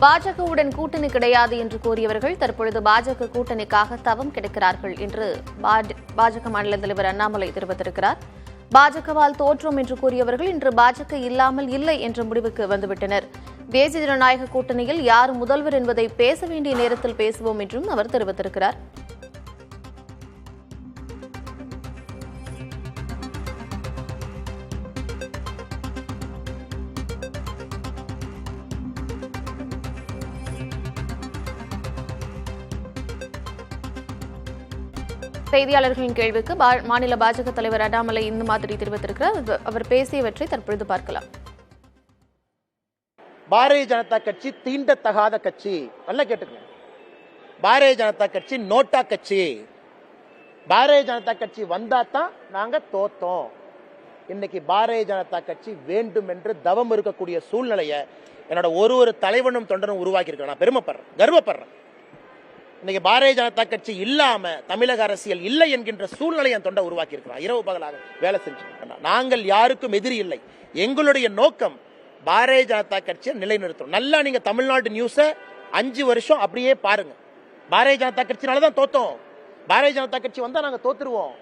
பாஜகவுடன் கூட்டணி கிடையாது என்று கூறியவர்கள் தற்பொழுது பாஜக கூட்டணிக்காக தவம் கிடக்கிறார்கள் என்று பாஜக மாநில தலைவர் அண்ணாமலை தெரிவித்திருக்கிறார். பாஜகவால் தோற்றோம் என்று கூறியவர்கள் இன்று பாஜக இல்லாமல் இல்லை என்ற முடிவுக்கு வந்துவிட்டனர். தேசிய ஜனநாயக கூட்டணியில் யார் முதல்வர் என்பதை பேச வேண்டிய நேரத்தில் பேசுவோம் என்றும் அவர் தெரிவித்திருக்கிறார். செய்தியாளர்களின் கேள்விக்கு மாநில பாஜக தலைவர் அண்ணாமலை இந்த மாதிரி தெரிவித்திருக்கிறார். அவர் பேசியவற்றை தற்பொழுது பார்க்கலாம். பாரதிய ஜனதா கட்சி தீண்டத்தகாத கட்சி. நல்லா கேட்டுக்கங்க. பாரதிய ஜனதா கட்சி நோட்டா கட்சி. பாரதிய ஜனதா கட்சி வந்தாதான் நாங்க தோத்தோம். இன்னைக்கு பாரதிய ஜனதா கட்சி வேண்டும் என்று தவம் இருக்கக்கூடிய சூழ்நிலையை என்னோட ஒரு தலைவனும் தொண்டனும் உருவாக்கி இருக்க நான் பெருமைப்படுறேன், கர்வப்படுறேன். இன்னைக்கு பாரதிய ஜனதா கட்சி இல்லாம தமிழக அரசியல் இல்லை என்கின்ற சூழ்நிலை என் தொண்டை உருவாக்கி இருக்கிறான். இரவு பகலாக வேலை செஞ்சு நாங்கள் யாருக்கும் எதிரி இல்லை. எங்களுடைய நோக்கம் பாரதிய ஜனதா கட்சியை நிலைநிறுத்தணும். நல்லா நீங்க தமிழ்நாடு நியூஸை 5 வருஷம் அப்படியே பாருங்க. பாரதிய ஜனதா கட்சினாலதான் தோத்தோம். பாரதிய ஜனதா கட்சி வந்தா நாங்க தோத்துருவோம்.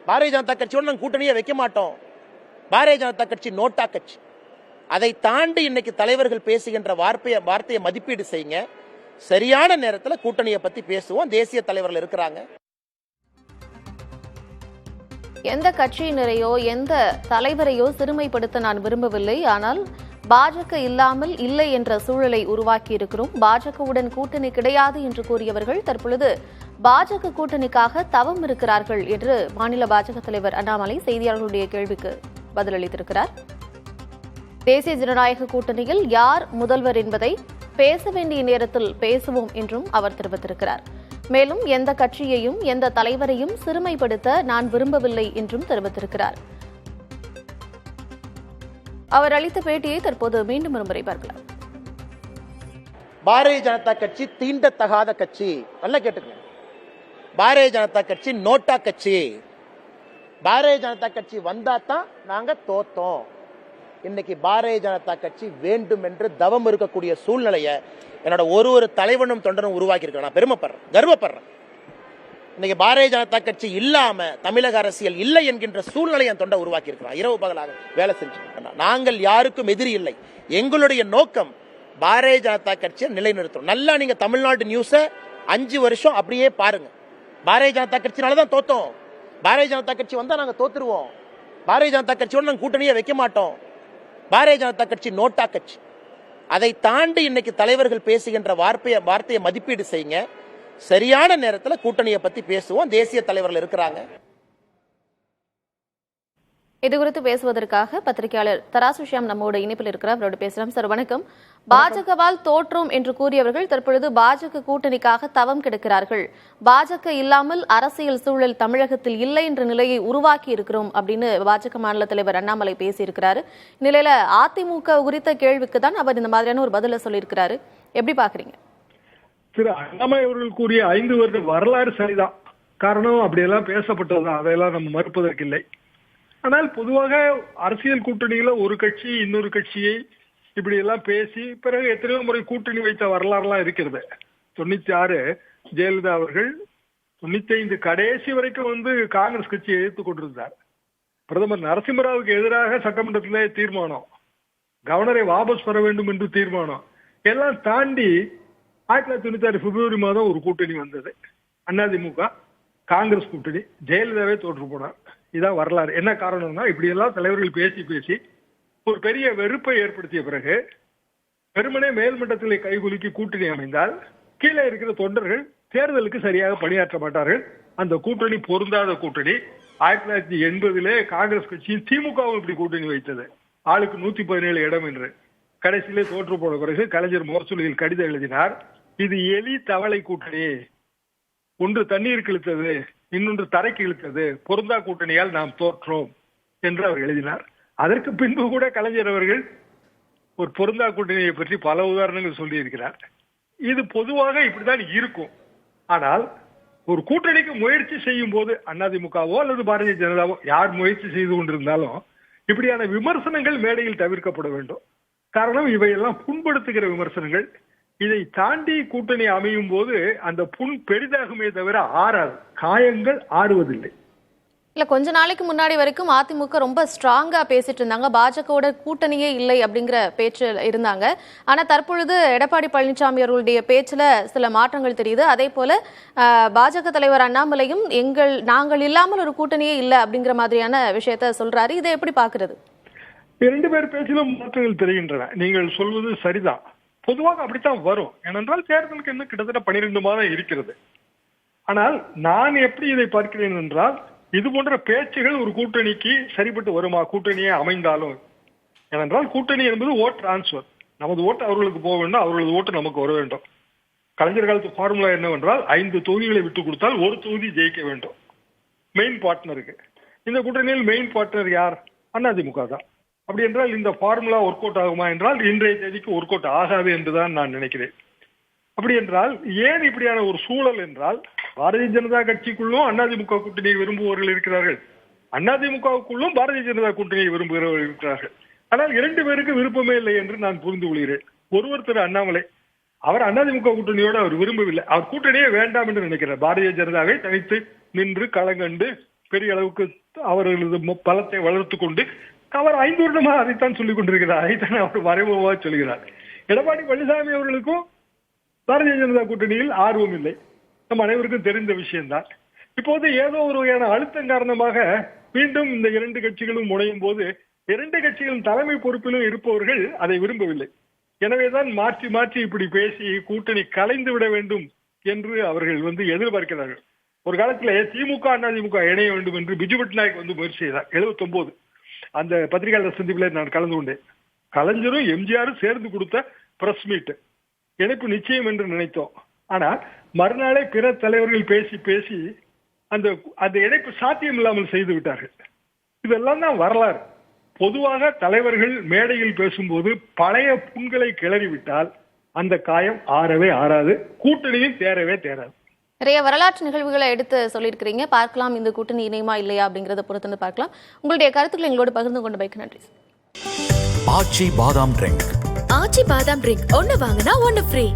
பாரதிய ஜனதா கட்சியோட நாங்க கூட்டணியை வைக்க மாட்டோம். பாரதிய ஜனதா கட்சி நோட்டா கட்சி. அதை தாண்டி இன்னைக்கு தலைவர்கள் பேசுகின்ற வார்த்தையை மதிப்பீடு செய்யுங்க. சரியான நேரத்தில் கூட்டணியை பத்தி பேசுவோம். தேசிய தலைவர்கள் இருக்கிறாங்க. எந்த கட்சியினரையோ எந்த தலைவரையோ சிறுமைப்படுத்த நான் விரும்பவில்லை. ஆனால் பாஜக இல்லாமல் இல்லை என்ற சூழலை உருவாக்கி இருக்கிறோம். பாஜகவுடன் கூட்டணி கிடையாது என்று கூறியவர்கள் தற்பொழுது பாஜக கூட்டணிக்காக தவம் இருக்கிறார்கள் என்று மாநில பாஜக தலைவர் அண்ணாமலை செய்தியாளர்களுடைய கேள்விக்கு பதிலளித்திருக்கிறார். தேசிய ஜனநாயக கூட்டணியில் யார் முதல்வர் என்பதை பேச வேண்டிய நேரத்தில் பேசுவோம் என்றும் அவர் தெரிவித்திருக்கிறார். மேலும் எந்த கட்சியையும் எந்த தலைவரையும் சிறுமைப்படுத்த நான் விரும்பவில்லை என்றும் தெரிவித்திருக்கிறார். அவர் அளித்த பேட்டியை தற்போது மீண்டும் ஒருமுறை பார்க்கலாம். பாரதிய ஜனதா கட்சி தீண்டத்தகாத கட்சி. நல்லா கேட்டுக்கங்க. பாரதிய ஜனதா கட்சி நோட்டா கட்சி. பாரதிய ஜனதா கட்சி வந்தாதான் நாங்க தோத்தோம். இன்னைக்கு பாரதிய ஜனதா கட்சி வேண்டும் என்று தவம் இருக்கக்கூடிய சூழ்நிலையை என்னோட ஒரு தலைவனும் தொண்டனும் உருவாக்கி இருக்க நான் பெருமைப்படுறேன், கர்வப்படுறேன். இன்னைக்கு பாரதிய ஜனதா கட்சி இல்லாம தமிழக அரசியல் இல்லை என்கின்ற சூழ்நிலை என் தொண்டை உருவாக்கி இருக்கிறான். இரவு பகலாக வேலை செஞ்சு நாங்கள் யாருக்கும் எதிரி இல்லை. எங்களுடைய நோக்கம் பாரதிய ஜனதா கட்சியை நிலைநிறுத்தணும். நல்லா நீங்க தமிழ்நாடு நியூஸை 5 வருஷம் அப்படியே பாருங்க. பாரதிய ஜனதா கட்சினாலதான் தோத்தோம். பாரதிய ஜனதா கட்சி வந்தா நாங்க தோத்துருவோம். பாரதிய ஜனதா கட்சியோட நாங்க கூட்டணியை வைக்க மாட்டோம். பாரதிய ஜனதா கட்சி நோட்டா கட்சி. அதை தாண்டி இன்னைக்கு தலைவர்கள் பேசுகின்ற வார்த்தையை மதிப்பீடு செய்யுங்க. சரியான நேரத்தில் கூட்டணியை பத்தி பேசுவோம். தேசிய தலைவர்கள் இருக்கிறாங்க. இதுகுறித்து பேசுவதற்காக பத்திரிகையாளர் தராசு ஷியாம் நம்மோட இணைப்பில் இருக்கிறார். அவரோடு பேசலாம். சார் வணக்கம். பாஜகவால் தோற்றோம் என்று கூறியவர்கள் தற்பொழுது பாஜக கூட்டணிக்காக தவம் கிடக்கிறார்கள். பாஜக இல்லாமல் அரசியல் சூழல் தமிழகத்தில் இல்லை என்ற நிலையை உருவாக்கி இருக்கிறோம் அப்படின்னு பாஜக மாநில தலைவர் அண்ணாமலை பேசியிருக்கிறாரு. இந்நிலையில அதிமுக குறித்த கேள்விக்கு தான் அவர் இந்த மாதிரியான ஒரு பதில சொல்லியிருக்கிறாரு. எப்படி பாக்குறீங்க? திரு அண்ணாமலை அவர்கள் கூறிய 5 வருட வரலாறு சரிதான். காரணம் அப்படியெல்லாம் பேசப்பட்டதுதான். அதையெல்லாம் நம்ம மறுப்பதற்கில்லை. ஆனால் பொதுவாக அரசியல் கூட்டணியில ஒரு கட்சி இன்னொரு கட்சியை இப்படி எல்லாம் பேசி பிறகு எத்தனையோ முறை கூட்டணி வைத்த வரலாறுலாம் இருக்கிறது. 96 ஜெயலலிதா அவர்கள் 95 கடைசி வரைக்கும் காங்கிரஸ் கட்சியை எதிர்த்து கொண்டிருந்தார். பிரதமர் நரசிம்மராவுக்கு எதிராக சட்டமன்றத்திலே தீர்மானம், கவர்னரை வாபஸ் பெற வேண்டும் என்று தீர்மானம் எல்லாம் தாண்டி 1996 பிப்ரவரி மாதம் ஒரு கூட்டணி வந்தது. அதிமுக காங்கிரஸ் கூட்டணி. ஜெயலலிதாவே தோற்று போனார். இதான் வரலாறு. என்ன காரணம்னா இப்படி எல்லாம் தலைவர்கள் பேசி ஒரு பெரிய வெறுப்பை ஏற்படுத்திய பிறகு வெறுமனே மேல்மட்டத்தில் கைகுலுக்கி கூட்டணி அமைந்தால் கீழே இருக்கிற தொண்டர்கள் தேர்தலுக்கு சரியாக பணியாற்ற மாட்டார்கள். அந்த கூட்டணி பொருந்தாத கூட்டணி. 1980 காங்கிரஸ் கட்சியும் திமுகவும் இப்படி கூட்டணி வைத்தது. ஆளுக்கு 117 இடம் என்று. கடைசியிலே தோற்று போன பிறகு கலைஞர் முரசொலியில் கடிதம் எழுதினார். இது எலி தவளை கூட்டணி. ஒன்று தண்ணீருக்கு இழுத்தது, இன்னொன்று தரைக்கு இழுத்தது. பொருந்தா கூட்டணியால் நாம் தோற்றோம் என்று அவர் எழுதினார். அதற்கு பின்பு கூட கலைஞர் அவர்கள் ஒரு பொருந்தா கூட்டணியை பற்றி பல உதாரணங்கள் சொல்லி இருக்கிறார். இது பொதுவாக இப்படிதான் இருக்கும். ஆனால் ஒரு கூட்டணிக்கு முயற்சி செய்யும் போது அதிமுகவோ அல்லது பாரதிய ஜனதாவோ யார் முயற்சி செய்து கொண்டிருந்தாலும் இப்படியான விமர்சனங்கள் மேடையில் தவிர்க்கப்பட வேண்டும். காரணம் இவையெல்லாம் புண்படுத்துகிற விமர்சனங்கள். இதை தாண்டி கூட்டணி அமையும் போது அந்த புண் பெரிதாகுமே தவிர ஆறாது, காயங்கள் ஆறுவதில்லை. இல்ல, கொஞ்ச நாளைக்கு முன்னாடி வரைக்கும் அதிமுக ரொம்ப ஸ்ட்ராங்கா பேசிட்டு இருந்தாங்க, பாஜகவோட கூட்டணியே இல்லை அப்படிங்கிற பேச்சு இருந்தாங்க. ஆனா தற்பொழுது எடப்பாடி பழனிசாமி அவர்களுடைய பேச்சுல சில மாற்றங்கள் தெரியுது. அதே போல பாஜக தலைவர் அண்ணாமலையும் நாங்கள் இல்லாமல் ஒரு கூட்டணியே இல்லை அப்படிங்கிற மாதிரியான விஷயத்த சொல்றாரு. இதை எப்படி பாக்குறது? இரண்டு பேர் பேச்சிலும் மாற்றங்கள் தெரிகின்றன. நீங்கள் சொல்வது சரிதான். பொதுவாக அப்படித்தான் வரும். ஏனென்றால் தேர்தலுக்கு இன்னும் கிட்டத்தட்ட 12 மாதம் இருக்கிறது. ஆனால் நான் எப்படி இதை பார்க்கிறேன் என்றால், இது போன்ற பேச்சுகள் ஒரு கூட்டணிக்கு சரிபட்டு வருமா? கூட்டணியே அமைந்தாலும், ஏனென்றால் கூட்டணி என்பது ஓட் டிரான்ஸ்பர். நமது ஓட்டு அவர்களுக்கு போக வேண்டும், அவர்களது ஓட்டு நமக்கு வர வேண்டும். கலைஞர் காலத்து ஃபார்முலா என்னவென்றால் 5 தொகுதிகளை விட்டு கொடுத்தால் ஒரு தொகுதி ஜெயிக்க வேண்டும் மெயின் பார்ட்னருக்கு. இந்த கூட்டணியில் மெயின் பார்ட்னர் யார்? அதிமுக தான். அப்படி என்றால் இந்த ஃபார்முலா ஒர்க் அவுட் ஆகுமா என்றால் இன்றைய தேதிக்கு ஒர்க் அவுட் ஆகாது என்றுதான் நான் நினைக்கிறேன். அப்படி என்றால் ஏன் இப்படியான ஒரு சூழல் என்றால், பாரதிய ஜனதா கட்சிக்குள்ளும் அதிமுக கூட்டணியை விரும்புபவர்கள் இருக்கிறார்கள், அதிமுகவுக்குள்ளும் பாரதிய ஜனதா கூட்டணியை விரும்புகிறவர்கள் இருக்கிறார்கள். ஆனால் 2 பேருக்கு விருப்பமே இல்லை என்று நான் புரிந்து கொள்கிறேன். ஒருவர் திரு அண்ணாமலை, அவர் அதிமுக கூட்டணியோடு அவர் விரும்பவில்லை, அவர் கூட்டணியே வேண்டாம் என்று நினைக்கிறார். பாரதிய ஜனதாவை தனித்து நின்று களங்கண்டு பெரிய அளவுக்கு அவர்களது பலத்தை வளர்த்து கொண்டு அவர் 5 வருடமா அதைத்தான் சொல்லிக் கொண்டிருக்கிறார். அதைத்தான் அவர் மறைமுகமாக சொல்கிறார். எடப்பாடி பழனிசாமி அவர்களுக்கும் பாரதிய ஜனதா கூட்டணியில் ஆர்வம் இல்லை, நம் அனைவருக்கும் தெரிந்த விஷயம்தான். இப்போது ஏதோ ஒரு வகையான அழுத்தம் காரணமாக மீண்டும் இந்த 2 கட்சிகளும் முனையும் போது 2 கட்சிகளும் தலைமை பொறுப்பிலும் இருப்பவர்கள் அதை விரும்பவில்லை. எனவேதான் மாற்றி மாற்றி இப்படி பேசி கூட்டணி கலைந்து விட வேண்டும் என்று அவர்கள் எதிர்பார்க்கிறார்கள். ஒரு காலத்தில் திமுக அதிமுக இணைய வேண்டும் என்று பிஜு பட்நாயக் முயற்சி செய்தார் 79. அந்த பத்திரிகையாளர் சந்திப்பில் நான் கலந்து கொண்டேன். கலைஞரும் எம்ஜிஆரும் சேர்ந்து கொடுத்த பிரஸ் மீட் இணைப்பு நிச்சயம் என்று நினைத்தோம். ஆனால் மறுநாளே பிற தலைவர்கள் பேசி பேசி அந்த இணைப்பு சாத்தியம் இல்லாமல் செய்து விட்டார்கள். இதெல்லாம் தான் வரலாறு. பொதுவாக தலைவர்கள் மேடையில் பேசும்போது பழைய புண்களை கிளறிவிட்டால் அந்த காயம் ஆறவே ஆறாது, கூட்டணியும் தேரவே தேராது. நிறைய வரலாற்று நிகழ்வுகளை எடுத்து சொல்லியிருக்கிறீங்க. பார்க்கலாம் இந்த கூட்டணி இணையமா இல்லையா அப்படிங்கறத பொறுத்து பார்க்கலாம். உங்களுடைய கருத்துக்களை எங்களோட பகிர்ந்து கொண்ட பைக்கு நன்றி. ஆச்சி பாதாம் ட்ரிங்க். ஆச்சி பாதாம் ட்ரிங்க் ஒன்னு வாங்கினா ஒன்னு ஃப்ரீ.